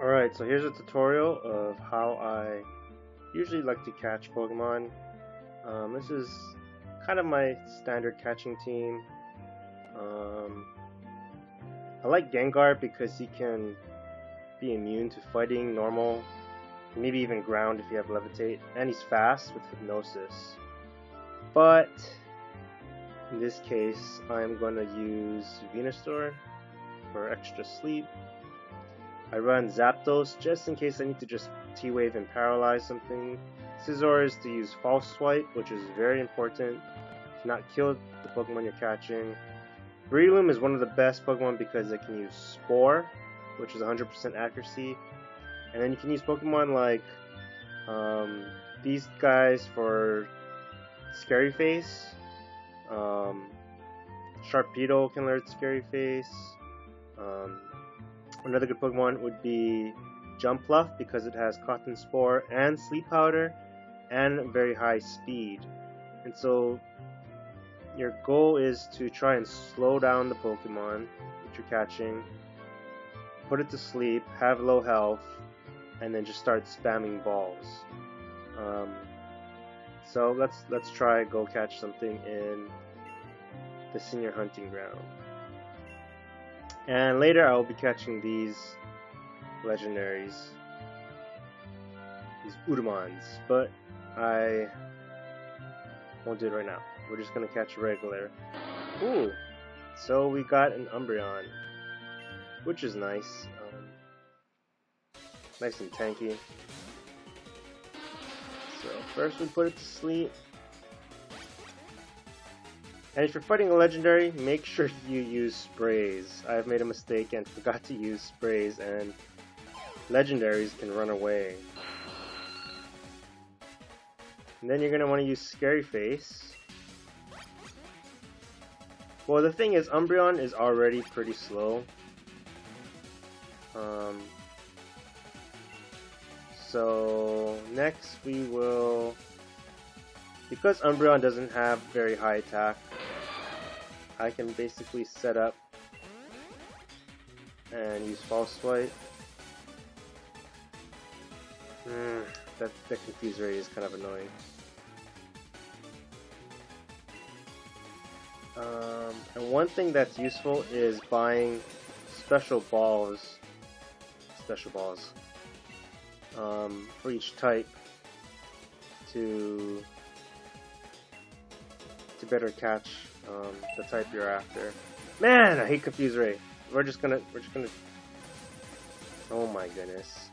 Alright, so here's a tutorial of how I usually like to catch Pokemon. This is kind of my standard catching team. Um, I like Gengar because he can be immune to fighting, normal, maybe even ground if you have Levitate, and he's fast with Hypnosis. But in this case, I'm going to use Venusaur for extra sleep. I run Zapdos just in case I need to just T-Wave and paralyze something. Scizor is to use False Swipe, which is very important to not kill the Pokemon you're catching. Breloom is one of the best Pokemon because it can use Spore, which is 100% accuracy. And then you can use Pokemon like these guys for Scary Face. Sharpedo can learn Scary Face. Another good Pokemon would be Jumpluff because it has Cotton Spore and Sleep Powder and very high speed. And so your goal is to try and slow down the Pokemon that you're catching, put it to sleep, have low health, and then just start spamming balls. So let's try go catch something in the senior hunting ground. And later I'll be catching these legendaries, these Umbreons, but I won't do it right now. We're just gonna catch a regular. Ooh, so we got an Umbreon, which is nice. Nice and tanky. So first we put it to sleep. And if you're fighting a legendary, make sure you use sprays. I've made a mistake and forgot to use sprays, and legendaries can run away. And then you're going to want to use Scary Face. Well, the thing is, Umbreon is already pretty slow. So next we will, because Umbreon doesn't have very high attack, I can basically set up and use False Swipe. The confuse rate is kind of annoying. And one thing that's useful is buying special balls for each type to better catch the type you're after. Man, I hate confuse ray. We're just gonna. Oh my goodness.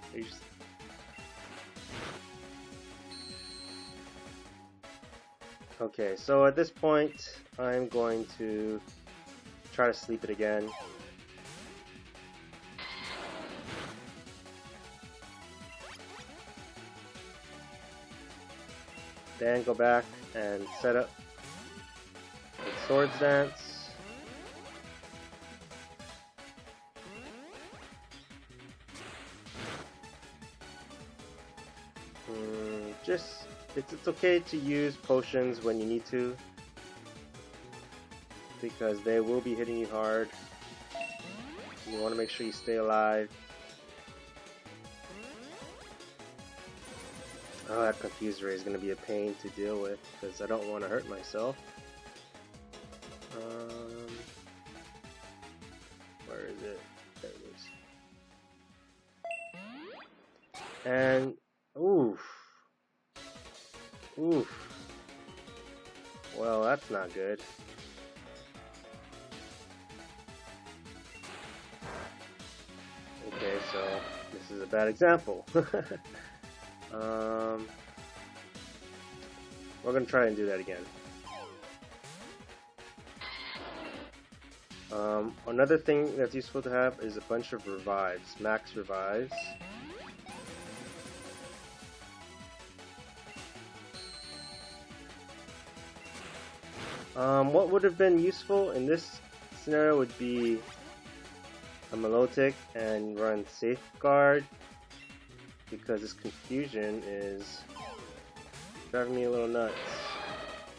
Okay, so at this point, I'm going to try to sleep it again. Then go back and set up with Swords Dance. It's okay to use potions when you need to, because they will be hitting you hard. You want to make sure you stay alive. Oh, that confuse ray is going to be a pain to deal with because I don't want to hurt myself. Where is it? There it is. And oof. Well, that's not good. Okay, so this is a bad example. We're gonna try and do that again. Another thing that's useful to have is a bunch of revives, max revives. What would have been useful in this scenario would be a Milotic and run Safeguard, because this confusion is driving me a little nuts.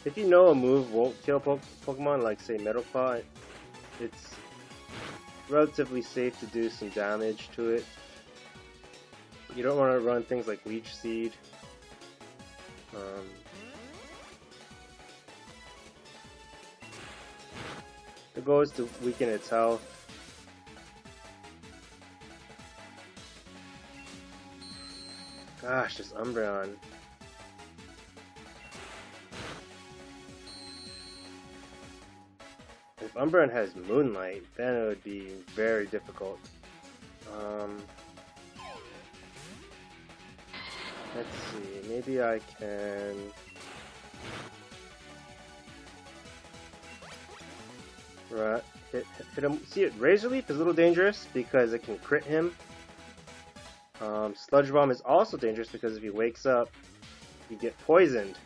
If you know a move won't kill Pokemon, like say Metal Claw, it's relatively safe to do some damage to it. You don't want to run things like Leech Seed. The goal is to weaken its health. Gosh, this Umbreon. If Umbreon has Moonlight, then it would be very difficult. Let's see, maybe I can... hit him. See, Razor Leaf is a little dangerous because it can crit him. Sludge Bomb is also dangerous because if he wakes up, you get poisoned.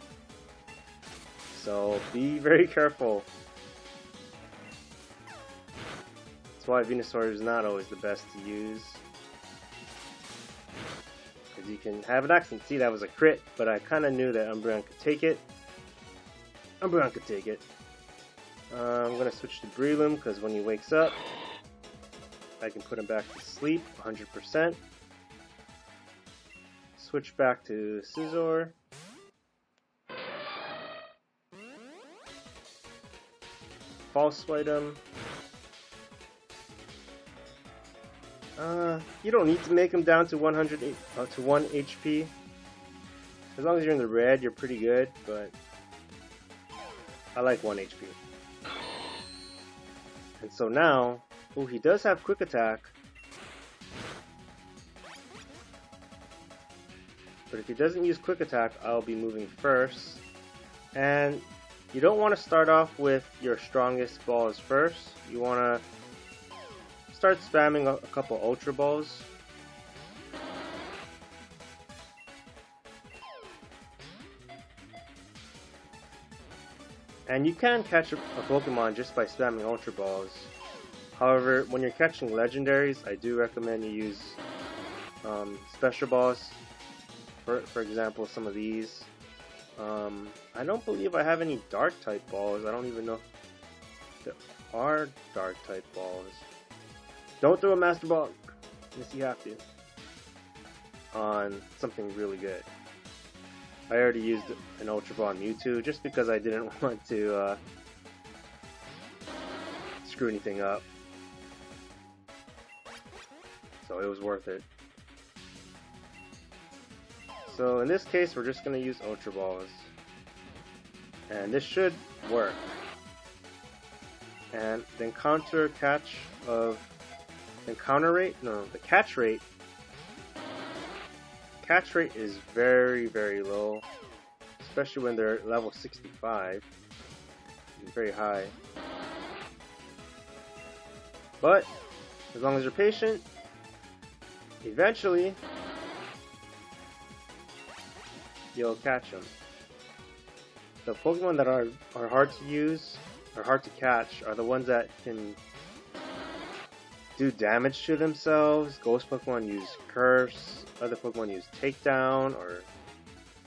So be very careful. That's why Venusaur is not always the best to use. Because you can have an accident. See, that was a crit, but I kind of knew that Umbreon could take it. Umbreon could take it. I'm going to switch to Breloom because when he wakes up, I can put him back to sleep 100%. Switch back to Scizor. False Swipe him. You don't need to make him down to 1 HP. As long as you're in the red, you're pretty good, but I like 1 HP. And so now, oh, he does have Quick Attack. But if he doesn't use Quick Attack, I'll be moving first. And you don't want to start off with your strongest balls first. You want to start spamming a couple Ultra Balls. And you can catch a Pokemon just by spamming Ultra Balls. However, when you're catching Legendaries, I do recommend you use Special Balls. For example, some of these. I don't believe I have any Dark-type balls. I don't even know if there are Dark-type balls. Don't throw a Master Ball, unless you have to, on something really good. I already used an Ultra Ball on Mewtwo just because I didn't want to screw anything up. So it was worth it. So in this case, we're just going to use Ultra Balls. And this should work. And the encounter catch of... Encounter rate? No, the catch rate. Catch rate is very, very low. Especially when they're level 65. It's very high. But, as long as you're patient, eventually you'll catch them. The Pokemon that are hard to use, or hard to catch, are the ones that can do damage to themselves. Ghost Pokemon use Curse, other Pokemon use Takedown, or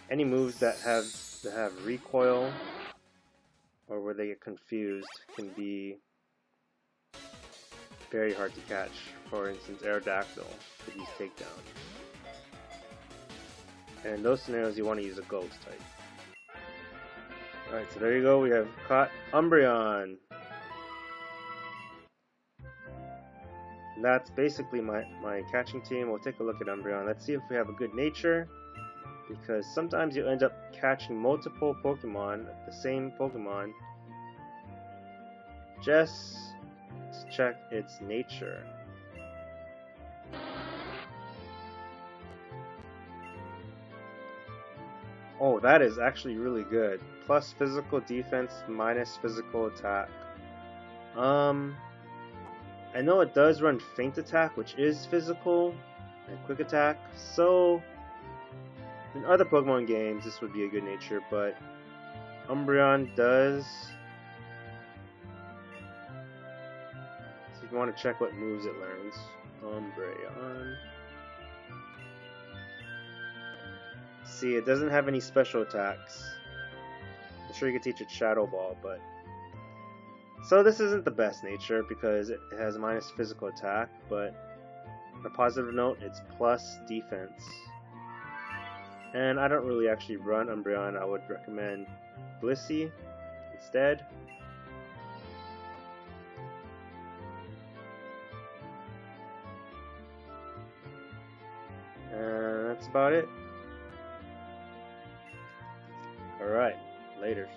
any moves that have recoil, or where they get confused, can be very hard to catch. For instance, Aerodactyl could use Takedown. And in those scenarios, you want to use a Ghost type. Alright, so there you go. We have caught Umbreon. And that's basically my catching team. We'll take a look at Umbreon. Let's see if we have a good nature. Because sometimes you end up catching multiple Pokemon, the same Pokemon, just to check its nature. Oh, that is actually really good. Plus physical defense, minus physical attack. I know it does run Feint Attack, which is physical, and Quick Attack, so in other Pokemon games this would be a good nature, but Umbreon does. So if you want to check what moves it learns, Umbreon. See, it doesn't have any special attacks. I'm sure you could teach it Shadow Ball, but... So this isn't the best nature because it has minus physical attack, but On a positive note, it's plus defense. And I don't really actually run Umbreon. I would recommend Blissey instead. And that's about it. Alright, later.